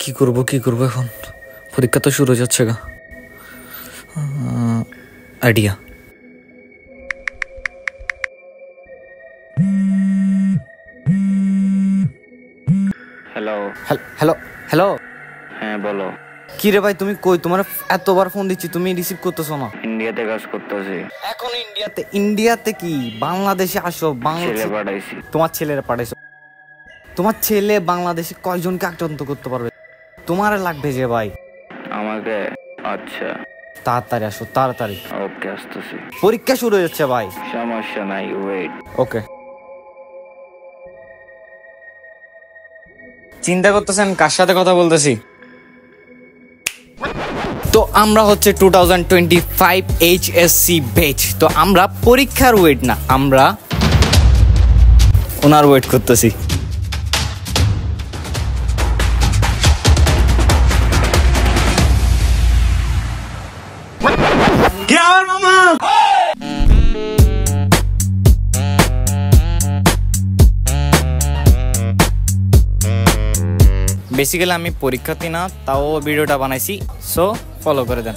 কি করব এখন? পরীক্ষা তো শুরু হয়ে যাচ্ছে গা। আইডিয়া। হ্যালো। Hello hello. হ্যাঁ বলো। কি রে ভাই, তুমি কই? তোমার এতবার ফোন দিচ্ছি, তুমি রিসিভ করতেছো না। ইন্ডিয়াতে কাজ করতেছি। এখন ইন্ডিয়াতে কি? বাংলাদেশে আসো। ছেলে পাঠাইছি। তোমার ছেলেরা পাঠাইছো? তোমার ছেলে বাংলাদেশে কয়জনকে আক্রান্ত করতে পারবে? তোমার লাগবে যে ভাই। আমাকে? আচ্ছা তাড়াতাড়ি আসো, তাড়াতাড়ি। ওকে আসতেছি। পরীক্ষা শুরু হয়ে যাচ্ছে ভাই। সমস্যা নাই, ওয়েট। ওকে। চিন্তা করতেছেন কার সাথে কথা বলতেছি? তো আমরা হচ্ছে 2025 HSC ব্যাচ। তো আমরা পরীক্ষার ওয়েট না, আমরা ওনার ওয়েট করতেছি। বেসিক্যালি আমি পরীক্ষার্থী না, তাও ভিডিওটা বানাইছি, সো ফলো করে দেন।